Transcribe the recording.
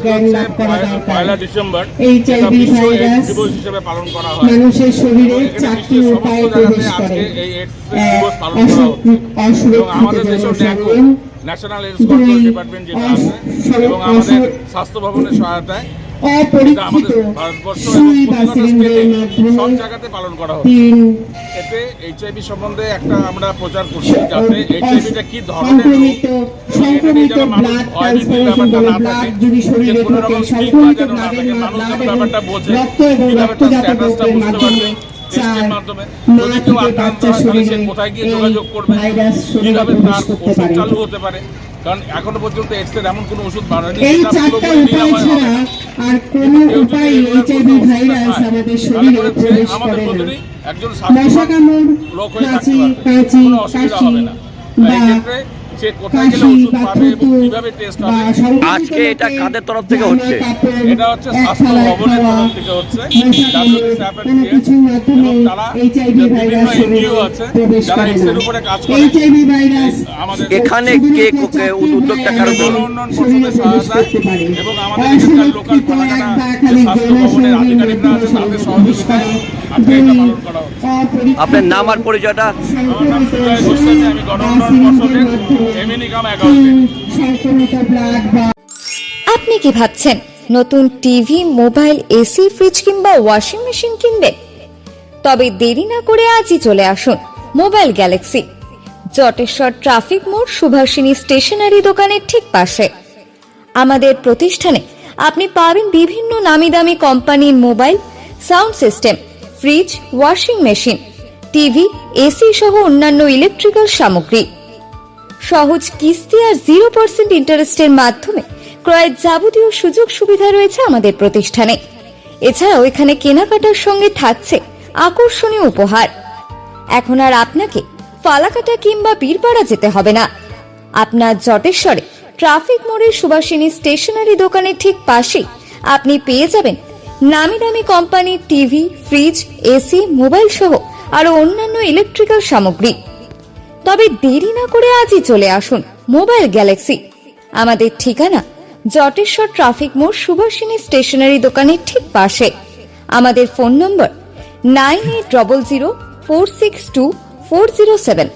জ্ঞান লাভ করা দরকার। ডিসেম্বর HIV ভাইরাস দিবস হিসেবে পালন করা হয়। মানুষের শরীরে 4টি উপায়ে প্রবেশ করে। আমাদের দেশের ন্যাশনাল হেলথ কন্ট্রোল ডিপার্টমেন্ট যেটা আছে এবং আমাদের স্বাস্থ্য ভবনের সহায়তায় অপরীক্ষিত সুই বা সিরিঞ্জের মাধ্যমে সব জায়গাতে পালন করা হচ্ছে। এতে HIV সম্বন্ধে একটা আমরা প্রচার করছি যাতে HIVটা কি ধরনের সংক্রমিত ব্লাড ট্রান্সফিউশন ব্লাড যদি শরীরে থাকে সংক্রমিত ব্লাডের ব্যাপারটা বোঝে রক্ত এবং রক্তজাত দ্রব্যের মাধ্যমে মা থেকে বাচ্চার শরীরে ভাইরাস শরীরে প্রবেশ করতে পারে। চালু হতে পারে, কারণ এখনো পর্যন্ত এক্সের এমন কোনো ওষুধ বানায়নি। এই চারটা উপায় ছাড়া আর কোনো উপায় HIV ভাইরাস আমাদের শরীরে প্রবেশ করে না। মশা কামড়, কাশি বা আজকে এটা কাদের তরফ থেকে হচ্ছে? এটা হচ্ছে স্বাস্থ্য ভবনের তরফ থেকে হচ্ছে। এখানে কে উদ্যোগটা কারো এবং আমাদের লোকাল স্বাস্থ্য ভবনের আধিকারিকরা আছে তাদের সহযোগিতায় আপনার নাম আর পরিচয়টা? আমার নাম সুজয় গোস্বামী, আমি গণউন্নয়ন পর্ষদের এমিনিকাম অ্যাকাউন্টেন্ট। আপনি কি ভাবছেন নতুন টিভি, মোবাইল, এসি, ফ্রিজ কিংবা ওয়াশিং মেশিন কিনবেন? তবে দেরি না করে আজই চলে আসুন মোবাইল গ্যালাক্সি, জটেশ্বর ট্রাফিক মোড়, সুভাষিনী স্টেশনারি দোকানের ঠিক পাশে। আমাদের প্রতিষ্ঠানে আপনি পাবেন বিভিন্ন নামি দামি কোম্পানির mobile, sound system, fridge, washing machine, TV, AC সহ অন্যান্য ইলেকট্রিক্যাল সামগ্রী। সহজ কিস্তি আর 0% ইন্টারেস্টের মাধ্যমে ক্রয়ের যাবতীয় সুযোগ সুবিধা রয়েছে আমাদের প্রতিষ্ঠানে। এছাড়াও এখানে কেনাকাটার সঙ্গে থাকছে আকর্ষণীয় উপহার। এখন আর আপনাকে ফালাকাটা কিংবা বীরপাড়া যেতে হবে না। আপনার জটেশ্বরে ট্রাফিক মোড়ের সুভাষিনী স্টেশনারি দোকানের ঠিক পাশেই আপনি পেয়ে যাবেন নামি দামি কোম্পানির টিভি, ফ্রিজ, এসি, মোবাইল সহ আরো অন্যান্য ইলেকট্রিক্যাল সামগ্রী। তবে দেরি না করে আজই চলে আসুন মোবাইল গ্যালাক্সি। আমাদের ঠিকানা জটেশ্বর ট্রাফিক মোড়, সুভাষিনী স্টেশনারি দোকানের ঠিক পাশে। আমাদের ফোন নম্বর 9800462407।